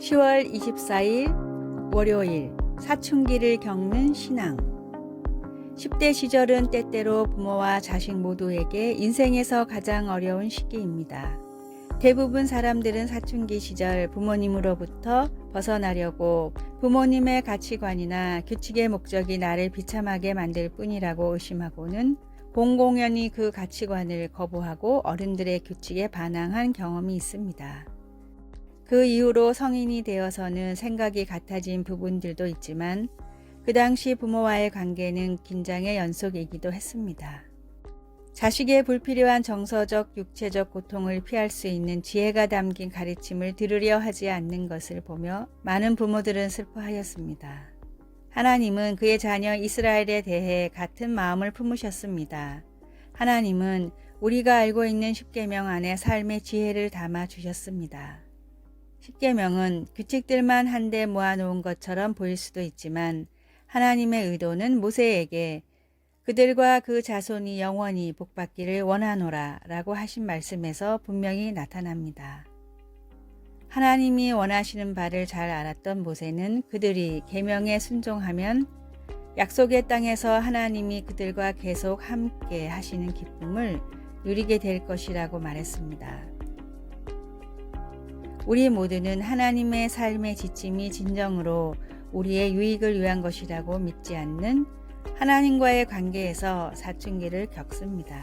10월 24일 월요일 사춘기를 겪는 신앙. 10대 시절은 때때로 부모와 자식 모두에게 인생에서 가장 어려운 시기입니다. 대부분 사람들은 사춘기 시절 부모님으로부터 벗어나려고 부모님의 가치관이나 규칙의 목적이 나를 비참하게 만들 뿐이라고 의심하고는 공공연히 그 가치관을 거부하고 어른들의 규칙에 반항한 경험이 있습니다. 그 이후로 성인이 되어서는 생각이 같아진 부분들도 있지만 그 당시 부모와의 관계는 긴장의 연속이기도 했습니다. 자식의 불필요한 정서적, 육체적 고통을 피할 수 있는 지혜가 담긴 가르침을 들으려 하지 않는 것을 보며 많은 부모들은 슬퍼하였습니다. 하나님은 그의 자녀 이스라엘에 대해 같은 마음을 품으셨습니다. 하나님은 우리가 알고 있는 십계명 안에 삶의 지혜를 담아 주셨습니다. 십계명은 규칙들만 한데 모아놓은 것처럼 보일 수도 있지만 하나님의 의도는 모세에게 그들과 그 자손이 영원히 복받기를 원하노라 라고 하신 말씀에서 분명히 나타납니다. 하나님이 원하시는 바를 잘 알았던 모세는 그들이 계명에 순종하면 약속의 땅에서 하나님이 그들과 계속 함께 하시는 기쁨을 누리게 될 것이라고 말했습니다. 우리 모두는 하나님의 삶의 지침이 진정으로 우리의 유익을 위한 것이라고 믿지 않는 하나님과의 관계에서 사춘기를 겪습니다.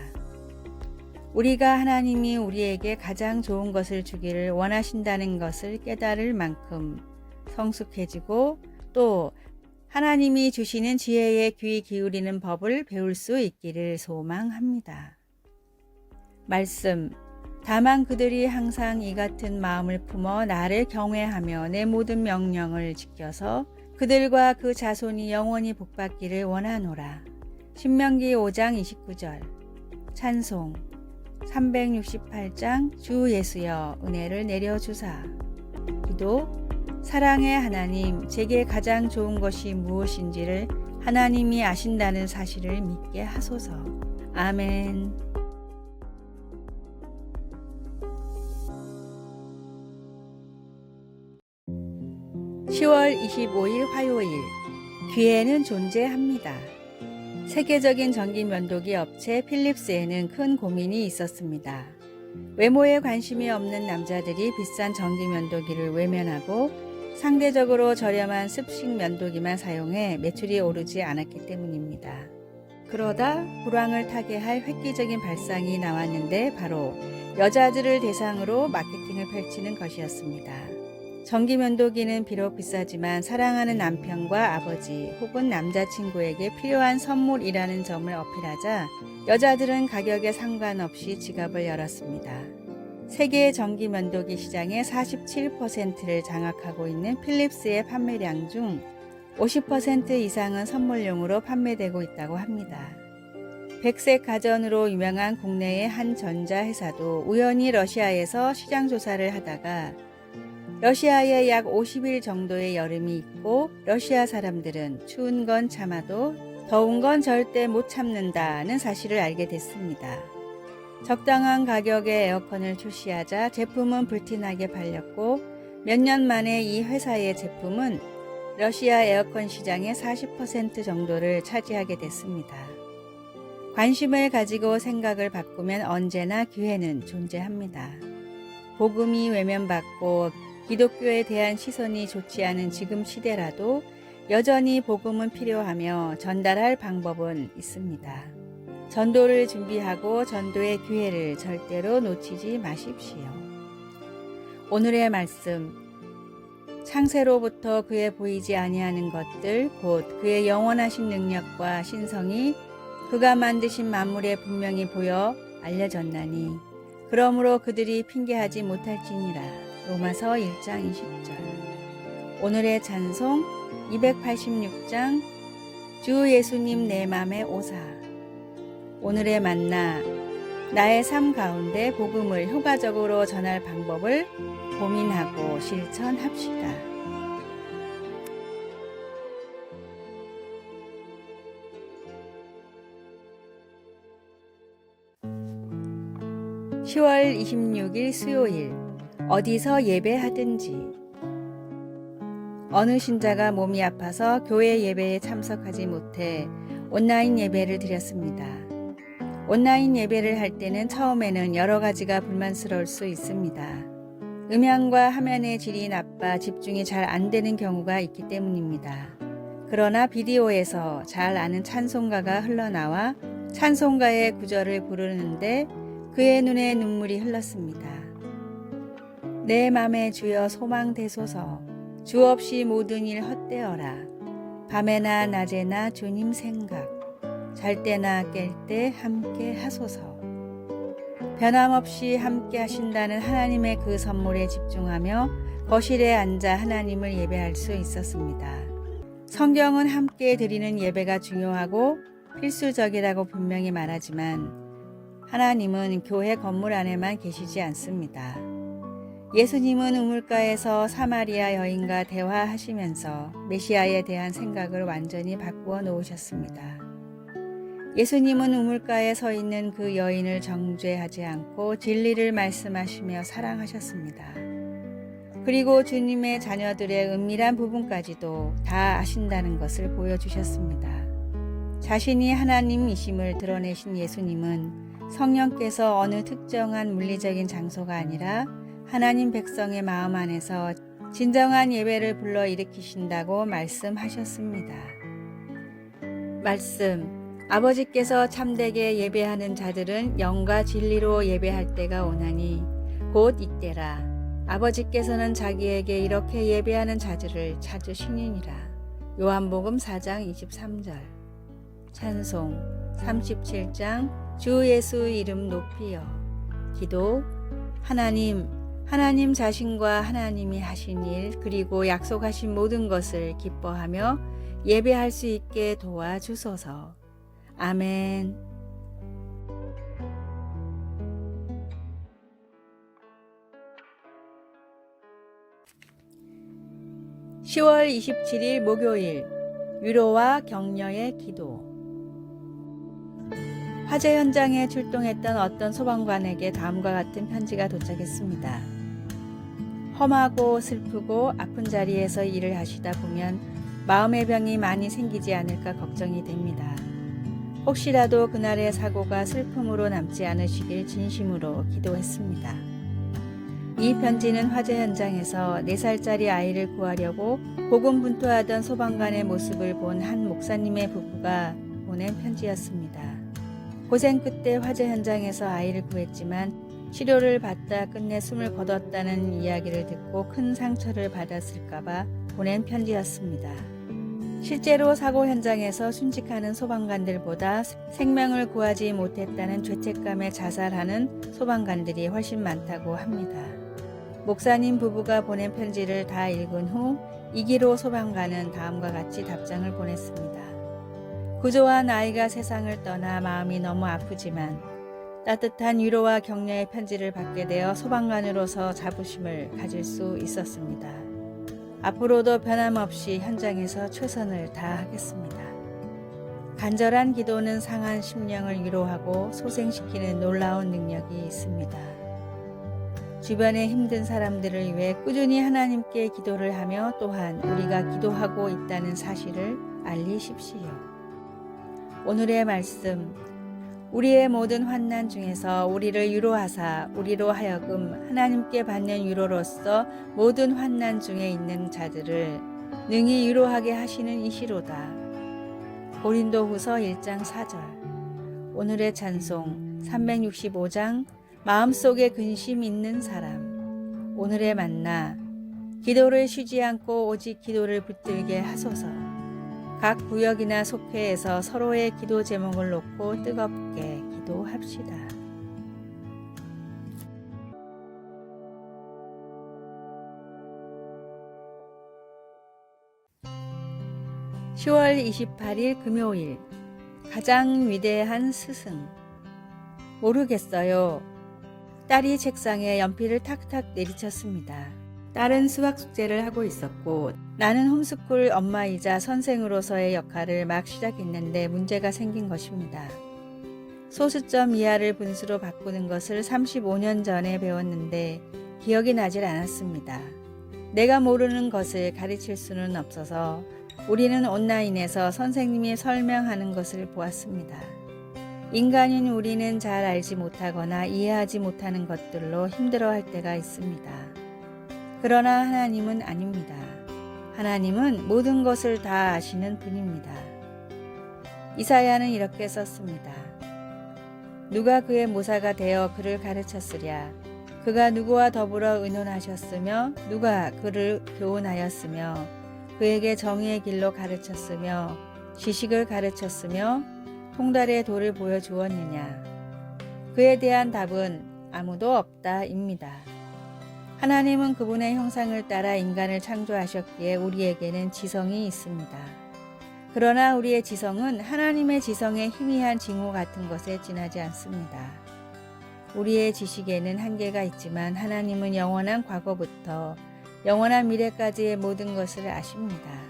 우리가 하나님이 우리에게 가장 좋은 것을 주기를 원하신다는 것을 깨달을 만큼 성숙해지고 또 하나님이 주시는 지혜에 귀 기울이는 법을 배울 수 있기를 소망합니다. 말씀. 다만 그들이 항상 이 같은 마음을 품어 나를 경외하며 내 모든 명령을 지켜서 그들과 그 자손이 영원히 복받기를 원하노라. 신명기 5장 29절. 찬송 368장 주 예수여 은혜를 내려주사. 기도. 사랑의 하나님, 제게 가장 좋은 것이 무엇인지를 하나님이 아신다는 사실을 믿게 하소서. 아멘. 10월 25일 화요일. 귀에는 존재합니다. 세계적인 전기 면도기 업체 필립스에는 큰 고민이 있었습니다. 외모에 관심이 없는 남자들이 비싼 전기 면도기를 외면하고 상대적으로 저렴한 습식 면도기만 사용해 매출이 오르지 않았기 때문입니다. 그러다 불황을 타게 할 획기적인 발상이 나왔는데 바로 여자들을 대상으로 마케팅을 펼치는 것이었습니다. 전기 면도기는 비록 비싸지만 사랑하는 남편과 아버지 혹은 남자친구에게 필요한 선물이라는 점을 어필하자 여자들은 가격에 상관없이 지갑을 열었습니다. 세계 전기 면도기 시장의 47%를 장악하고 있는 필립스의 판매량 중 50% 이상은 선물용으로 판매되고 있다고 합니다. 백색 가전으로 유명한 국내의 한 전자회사도 우연히 러시아에서 시장 조사를 하다가 러시아에 약 50일 정도의 여름이 있고 러시아 사람들은 추운 건 참아도 더운 건 절대 못 참는다는 사실을 알게 됐습니다. 적당한 가격의 에어컨을 출시하자 제품은 불티나게 팔렸고 몇 년 만에 이 회사의 제품은 러시아 에어컨 시장의 40% 정도를 차지하게 됐습니다. 관심을 가지고 생각을 바꾸면 언제나 기회는 존재합니다. 복음이 외면받고 기독교에 대한 시선이 좋지 않은 지금 시대라도 여전히 복음은 필요하며 전달할 방법은 있습니다. 전도를 준비하고 전도의 기회를 절대로 놓치지 마십시오. 오늘의 말씀. 창세로부터 그의 보이지 아니하는 것들 곧 그의 영원하신 능력과 신성이 그가 만드신 만물에 분명히 보여 알려졌나니 그러므로 그들이 핑계하지 못할지니라. 로마서 1장 20절. 오늘의 찬송 286장 주 예수님 내 맘에 오사. 오늘의 만나. 나의 삶 가운데 복음을 효과적으로 전할 방법을 고민하고 실천합시다. (10월 26일) 수요일. 어디서 예배하든지. 어느 신자가 몸이 아파서 교회 예배에 참석하지 못해 온라인 예배를 드렸습니다. 온라인 예배를 할 때는 처음에는 여러 가지가 불만스러울 수 있습니다. 음향과 화면의 질이 나빠 집중이 잘 안 되는 경우가 있기 때문입니다. 그러나 비디오에서 잘 아는 찬송가가 흘러나와 찬송가의 구절을 부르는데 그의 눈에 눈물이 흘렀습니다. 내 맘에 주여 소망 되소서, 주 없이 모든 일 헛되어라. 밤에나 낮에나 주님 생각, 잘 때나 깰 때 함께 하소서. 변함없이 함께 하신다는 하나님의 그 선물에 집중하며 거실에 앉아 하나님을 예배할 수 있었습니다. 성경은 함께 드리는 예배가 중요하고 필수적이라고 분명히 말하지만 하나님은 교회 건물 안에만 계시지 않습니다. 예수님은 우물가에서 사마리아 여인과 대화하시면서 메시아에 대한 생각을 완전히 바꾸어 놓으셨습니다. 예수님은 우물가에 서 있는 그 여인을 정죄하지 않고 진리를 말씀하시며 사랑하셨습니다. 그리고 주님의 자녀들의 은밀한 부분까지도 다 아신다는 것을 보여주셨습니다. 자신이 하나님이심을 드러내신 예수님은 성령께서 어느 특정한 물리적인 장소가 아니라 하나님 백성의 마음 안에서 진정한 예배를 불러일으키신다고 말씀하셨습니다. 말씀, 아버지께서 참되게 예배하는 자들은 영과 진리로 예배할 때가 오나니 곧 이때라. 아버지께서는 자기에게 이렇게 예배하는 자들을 찾으시니라. 요한복음 4장 23절. 찬송 37장 주 예수 이름 높이여. 기도, 하나님 자신과 하나님이 하신 일 그리고 약속하신 모든 것을 기뻐하며 예배할 수 있게 도와주소서. 아멘. 10월 27일 목요일 위로와 격려의 기도. 화재 현장에 출동했던 어떤 소방관에게 다음과 같은 편지가 도착했습니다. 험하고 슬프고 아픈 자리에서 일을 하시다 보면 마음의 병이 많이 생기지 않을까 걱정이 됩니다. 혹시라도 그날의 사고가 슬픔으로 남지 않으시길 진심으로 기도했습니다. 이 편지는 화재 현장에서 4살짜리 아이를 구하려고 고군분투하던 소방관의 모습을 본 한 목사님의 부부가 보낸 편지였습니다. 고생 끝에 화재 현장에서 아이를 구했지만 치료를 받다 끝내 숨을 거뒀다는 이야기를 듣고 큰 상처를 받았을까봐 보낸 편지였습니다. 실제로 사고 현장에서 순직하는 소방관들보다 생명을 구하지 못했다는 죄책감에 자살하는 소방관들이 훨씬 많다고 합니다. 목사님 부부가 보낸 편지를 다 읽은 후 이기로 소방관은 다음과 같이 답장을 보냈습니다. 구조한 아이가 세상을 떠나 마음이 너무 아프지만 따뜻한 위로와 격려의 편지를 받게 되어 소방관으로서 자부심을 가질 수 있었습니다. 앞으로도 변함없이 현장에서 최선을 다하겠습니다. 간절한 기도는 상한 심령을 위로하고 소생시키는 놀라운 능력이 있습니다. 주변의 힘든 사람들을 위해 꾸준히 하나님께 기도를 하며 또한 우리가 기도하고 있다는 사실을 알리십시오. 오늘의 말씀, 우리의 모든 환난 중에서 우리를 위로하사 우리로 하여금 하나님께 받는 위로로서 모든 환난 중에 있는 자들을 능히 위로하게 하시는 이시로다. 고린도후서 1장 4절. 오늘의 찬송 365장 마음속에 근심 있는 사람. 오늘의 만나, 기도를 쉬지 않고 오직 기도를 붙들게 하소서. 각 구역이나 속회에서 서로의 기도 제목을 놓고 뜨겁게 기도합시다. (10월 28일) 금요일. 가장 위대한 스승. 모르겠어요. 딸이 책상에 연필을 탁탁 내리쳤습니다. 딸은 수학 숙제를 하고 있었고 나는 홈스쿨 엄마이자 선생으로서의 역할을 막 시작했는데 문제가 생긴 것입니다. 소수점 이하를 분수로 바꾸는 것을 35년 전에 배웠는데 기억이 나질 않았습니다. 내가 모르는 것을 가르칠 수는 없어서 우리는 온라인에서 선생님이 설명하는 것을 보았습니다. 인간인 우리는 잘 알지 못하거나 이해하지 못하는 것들로 힘들어할 때가 있습니다. 그러나 하나님은 아닙니다. 하나님은 모든 것을 다 아시는 분입니다. 이사야는 이렇게 썼습니다. 누가 그의 모사가 되어 그를 가르쳤으랴. 그가 누구와 더불어 의논하셨으며 누가 그를 교훈하였으며 그에게 정의의 길로 가르쳤으며 지식을 가르쳤으며 통달의 도를 보여주었느냐. 그에 대한 답은 아무도 없다입니다. 하나님은 그분의 형상을 따라 인간을 창조하셨기에 우리에게는 지성이 있습니다. 그러나 우리의 지성은 하나님의 지성의 희미한 징후 같은 것에 지나지 않습니다. 우리의 지식에는 한계가 있지만 하나님은 영원한 과거부터 영원한 미래까지의 모든 것을 아십니다.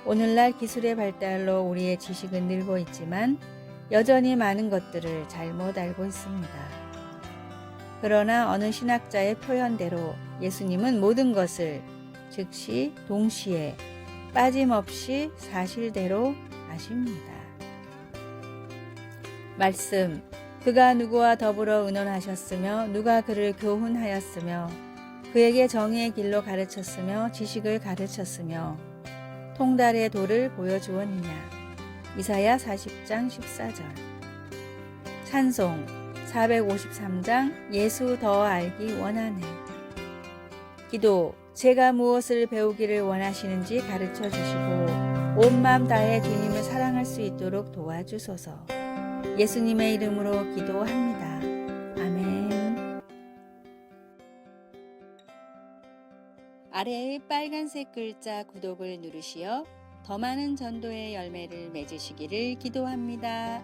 오늘날 기술의 발달로 우리의 지식은 늘고 있지만 여전히 많은 것들을 잘못 알고 있습니다. 그러나 어느 신학자의 표현대로 예수님은 모든 것을 즉시 동시에 빠짐없이 사실대로 아십니다. 말씀, 그가 누구와 더불어 의논하셨으며 누가 그를 교훈하였으며 그에게 정의의 길로 가르쳤으며 지식을 가르쳤으며 통달의 도를 보여주었느냐. 이사야 40장 14절. 찬송 453장 예수 더 알기 원하네. 기도, 제가 무엇을 배우기를 원하시는지 가르쳐 주시고 온 마음 다해 주님을 사랑할 수 있도록 도와주소서. 예수님의 이름으로 기도합니다. 아멘. 아래의 빨간색 글자 구독을 누르시어 더 많은 전도의 열매를 맺으시기를 기도합니다.